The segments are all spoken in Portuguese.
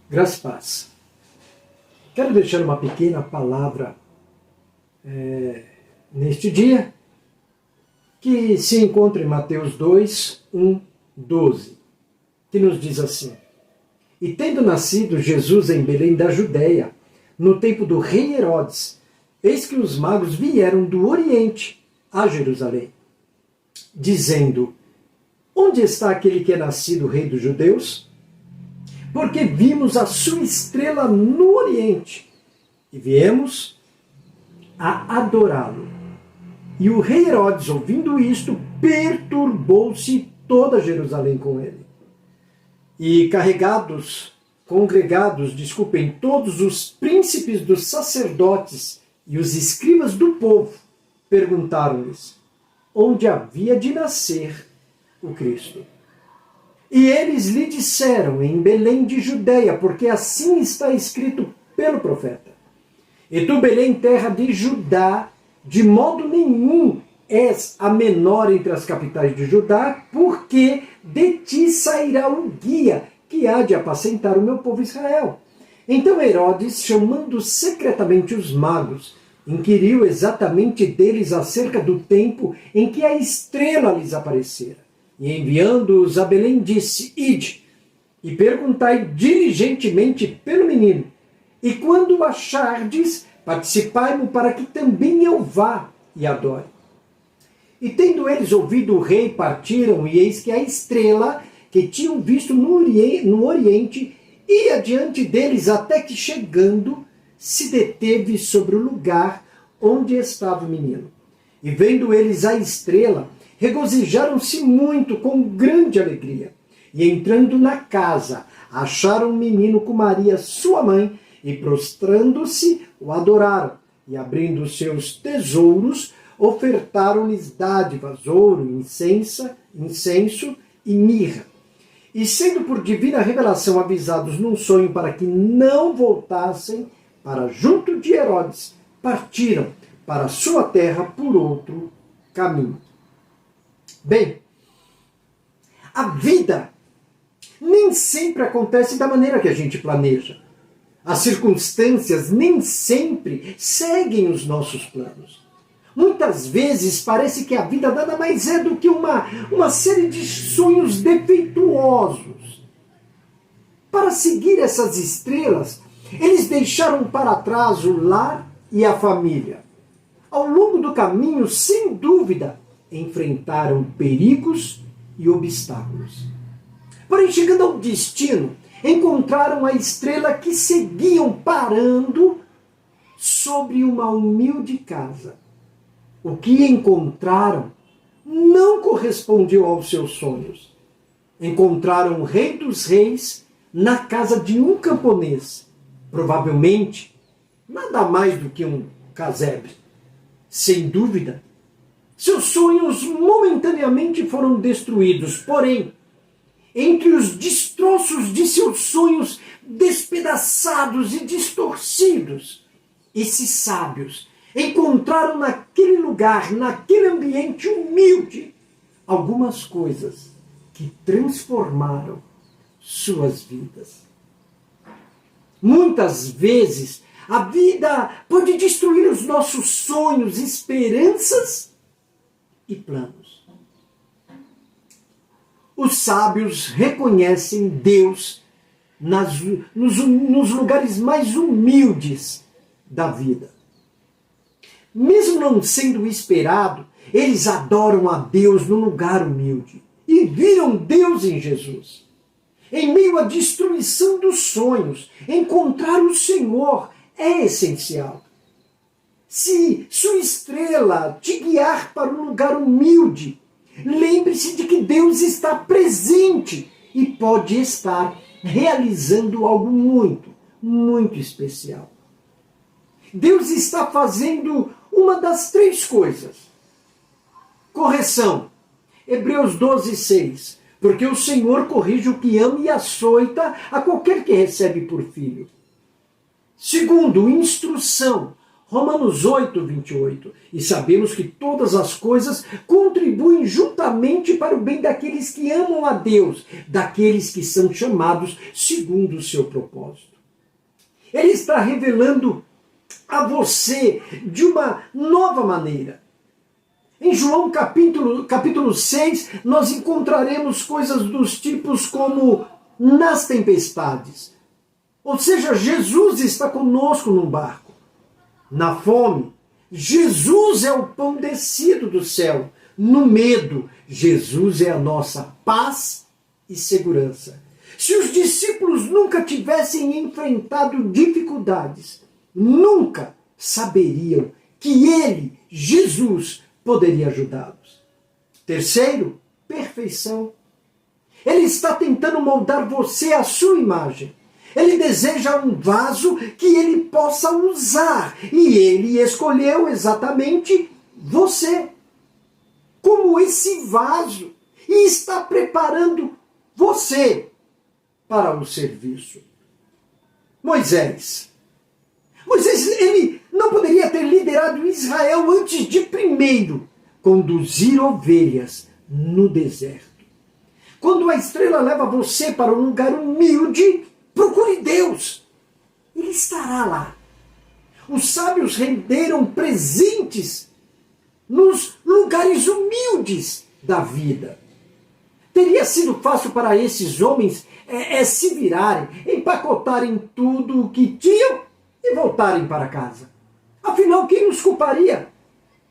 Graça e paz. Quero deixar uma pequena palavra neste dia, que se encontra em Mateus 2, 1, 12, que nos diz assim: E tendo nascido Jesus em Belém da Judéia, no tempo do rei Herodes, eis que os magos vieram do Oriente a Jerusalém, dizendo: Onde está aquele que é nascido rei dos judeus? Porque vimos a sua estrela no Oriente e viemos a adorá-lo. E o rei Herodes, ouvindo isto, perturbou-se toda Jerusalém com ele. E congregados, todos os príncipes dos sacerdotes e os escribas do povo, perguntaram-lhes onde havia de nascer o Cristo. E eles lhe disseram: em Belém de Judeia, porque assim está escrito pelo profeta: E tu, Belém, terra de Judá, de modo nenhum és a menor entre as capitais de Judá, porque de ti sairá um guia que há de apacentar o meu povo Israel. Então Herodes, chamando secretamente os magos, inquiriu exatamente deles acerca do tempo em que a estrela lhes aparecera. E enviando-os a Belém, disse: Ide, e perguntai diligentemente pelo menino, e quando o achardes, participai-mo para que também eu vá e adore. E tendo eles ouvido o rei, partiram, e eis que a estrela que tinham visto no Oriente ia diante deles, até que, chegando, se deteve sobre o lugar onde estava o menino. E vendo eles a estrela, regozijaram-se muito com grande alegria. E entrando na casa, acharam o menino com Maria, sua mãe, e prostrando-se, o adoraram. E abrindo seus tesouros, ofertaram-lhes dádivas, ouro, incenso e mirra. E sendo por divina revelação avisados num sonho para que não voltassem para junto de Herodes, partiram para a sua terra por outro caminho. Bem, a vida nem sempre acontece da maneira que a gente planeja. As circunstâncias nem sempre seguem os nossos planos. Muitas vezes parece que a vida nada mais é do que uma série de sonhos defeituosos. Para seguir essas estrelas, eles deixaram para trás o lar e a família. Ao longo do caminho, sem dúvida, enfrentaram perigos e obstáculos. Porém, chegando ao destino, encontraram a estrela que seguiam parando sobre uma humilde casa. O que encontraram não correspondeu aos seus sonhos. Encontraram o Rei dos Reis na casa de um camponês, provavelmente nada mais do que um casebre. Sem dúvida, seus sonhos momentaneamente foram destruídos, porém, entre os destroços de seus sonhos despedaçados e distorcidos, esses sábios encontraram naquele lugar, naquele ambiente humilde, algumas coisas que transformaram suas vidas. Muitas vezes, a vida pode destruir os nossos sonhos, esperanças e planos. Os sábios reconhecem Deus nos lugares mais humildes da vida. Mesmo não sendo esperado, eles adoram a Deus no lugar humilde e viram Deus em Jesus. Em meio à destruição dos sonhos, encontrar o Senhor é essencial. Se sua estrela te guiar para um lugar humilde, lembre-se de que Deus está presente e pode estar realizando algo muito, muito especial. Deus está fazendo uma das três coisas. Correção. Hebreus 12, 6. Porque o Senhor corrige o que ama e açoita a qualquer que recebe por filho. Segundo, instrução. Romanos 8, 28. E sabemos que todas as coisas contribuem juntamente para o bem daqueles que amam a Deus, daqueles que são chamados segundo o seu propósito. Ele está revelando a você de uma nova maneira. Em João capítulo 6, nós encontraremos coisas dos tipos como nas tempestades. Ou seja, Jesus está conosco num barco. Na fome, Jesus é o pão descido do céu. No medo, Jesus é a nossa paz e segurança. Se os discípulos nunca tivessem enfrentado dificuldades, nunca saberiam que ele, Jesus, poderia ajudá-los. Terceiro, perfeição. Ele está tentando moldar você à sua imagem. Ele deseja um vaso que ele possa usar. E ele escolheu exatamente você como esse vaso. E está preparando você para o serviço. Moisés, ele não poderia ter liderado Israel antes de primeiro conduzir ovelhas no deserto. Quando a estrela leva você para um lugar humilde, procure Deus. Ele estará lá. Os sábios renderam presentes nos lugares humildes da vida. Teria sido fácil para esses homens se virarem, empacotarem tudo o que tinham e voltarem para casa. Afinal, quem os culparia?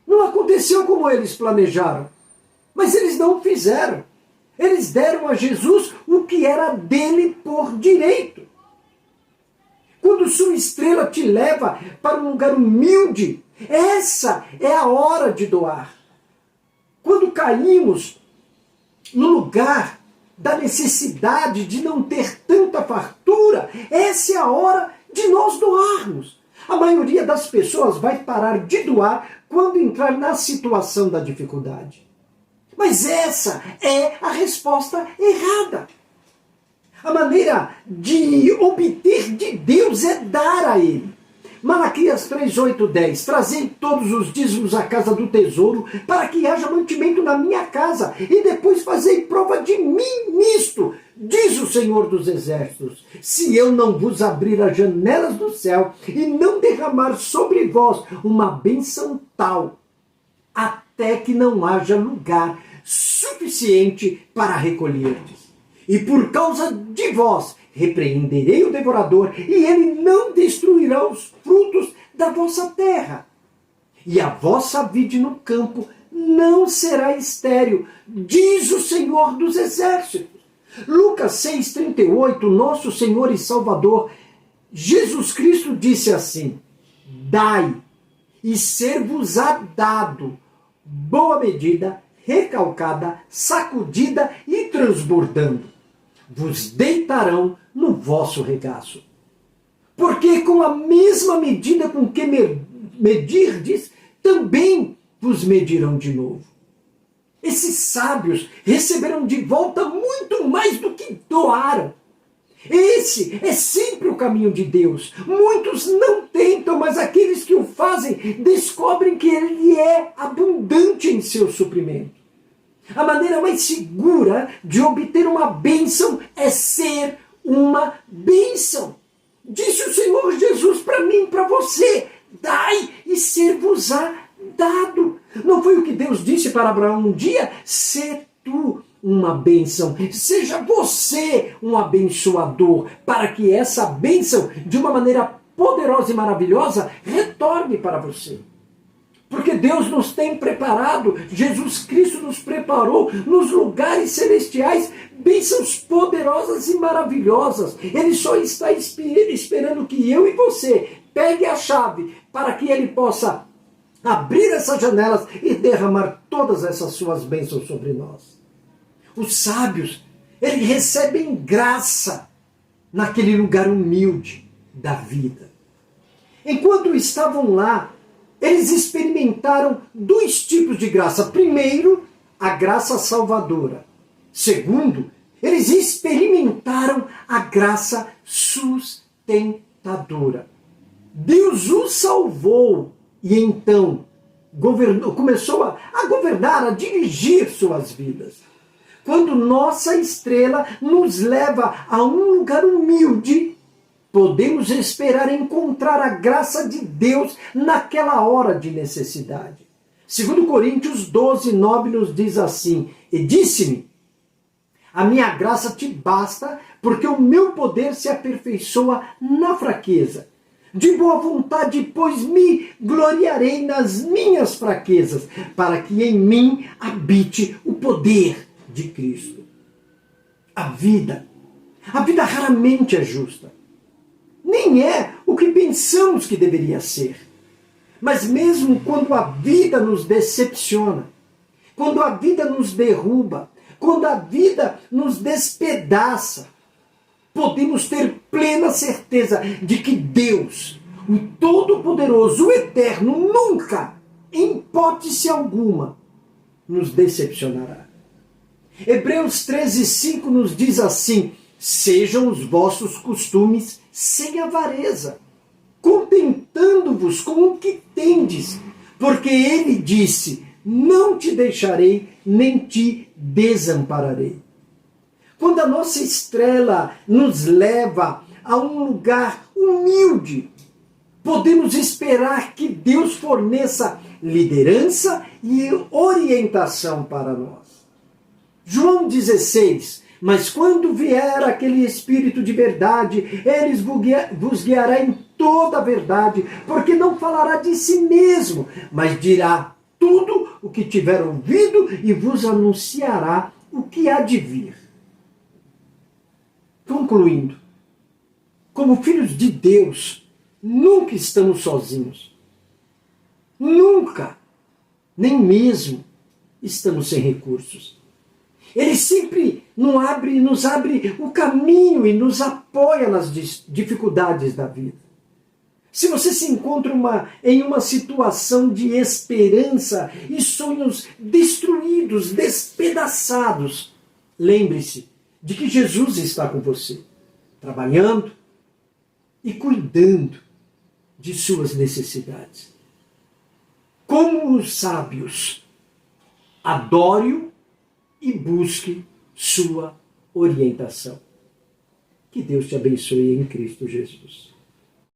Não aconteceu como eles planejaram. Mas eles não fizeram. Eles deram a Jesus o que era dele por direito. Quando sua estrela te leva para um lugar humilde, essa é a hora de doar. Quando caímos no lugar da necessidade de não ter tanta fartura, essa é a hora de nós doarmos. A maioria das pessoas vai parar de doar quando entrar na situação da dificuldade. Mas essa é a resposta errada. A maneira de obter de Deus é dar a Ele. Malaquias 3, 8, 10. Trazei todos os dízimos à casa do tesouro, para que haja mantimento na minha casa, e depois fazei prova de mim nisto, diz o Senhor dos Exércitos. Se eu não vos abrir as janelas do céu, e não derramar sobre vós uma bênção tal, até que não haja lugar suficiente para recolher-te. E por causa de vós repreenderei o devorador, e ele não destruirá os frutos da vossa terra. E a vossa vide no campo não será estéril, diz o Senhor dos Exércitos. Lucas 6,38, nosso Senhor e Salvador, Jesus Cristo disse assim: dai, e ser-vos-á dado, boa medida, recalcada, sacudida e transbordando. Vos deitarão no vosso regaço. Porque com a mesma medida com que medirdes, também vos medirão de novo. Esses sábios receberam de volta muito mais do que doaram. Esse é sempre o caminho de Deus. Muitos não tentam, mas aqueles que o fazem descobrem que Ele é abundante em seu suprimento. A maneira mais segura de obter uma bênção é ser uma bênção. Disse o Senhor Jesus para mim, para você: dai e ser-vos-á dado. Não foi o que Deus disse para Abraão um dia? Sê tu uma bênção. Seja você um abençoador, para que essa bênção, de uma maneira poderosa e maravilhosa, retorne para você. Porque Deus nos tem preparado, Jesus Cristo nos preparou nos lugares celestiais, bênçãos poderosas e maravilhosas. Ele só está esperando que eu e você pegue a chave para que Ele possa abrir essas janelas e derramar todas essas suas bênçãos sobre nós. Os sábios, eles recebem graça naquele lugar humilde da vida. Enquanto estavam lá, eles experimentaram dois tipos de graça. Primeiro, a graça salvadora. Segundo, eles experimentaram a graça sustentadora. Deus o salvou e então começou a governar, a dirigir suas vidas. Quando nossa estrela nos leva a um lugar humilde, podemos esperar encontrar a graça de Deus naquela hora de necessidade. 2 Coríntios 12, 9 nos diz assim: e disse-me, a minha graça te basta, porque o meu poder se aperfeiçoa na fraqueza. De boa vontade, pois me gloriarei nas minhas fraquezas, para que em mim habite o poder de Cristo. A vida raramente é justa. Nem é o que pensamos que deveria ser. Mas mesmo quando a vida nos decepciona, quando a vida nos derruba, quando a vida nos despedaça, podemos ter plena certeza de que Deus, o Todo-Poderoso, o Eterno, nunca, em hipótese alguma, nos decepcionará. Hebreus 13, 5 nos diz assim: sejam os vossos costumes sem avareza, contentando-vos com o que tendes, porque ele disse, não te deixarei, nem te desampararei. Quando a nossa estrela nos leva a um lugar humilde, podemos esperar que Deus forneça liderança e orientação para nós. João 16, mas quando vier aquele Espírito de verdade, ele vos guiará em toda a verdade, porque não falará de si mesmo, mas dirá tudo o que tiver ouvido e vos anunciará o que há de vir. Concluindo, como filhos de Deus, nunca estamos sozinhos. Nunca, nem mesmo estamos sem recursos. Ele sempre nos abre o caminho e nos apoia nas dificuldades da vida. Se você se encontra em uma situação de esperança e sonhos destruídos, despedaçados, lembre-se de que Jesus está com você, trabalhando e cuidando de suas necessidades. Como os sábios, adore-o e busque sua orientação. Que Deus te abençoe em Cristo Jesus.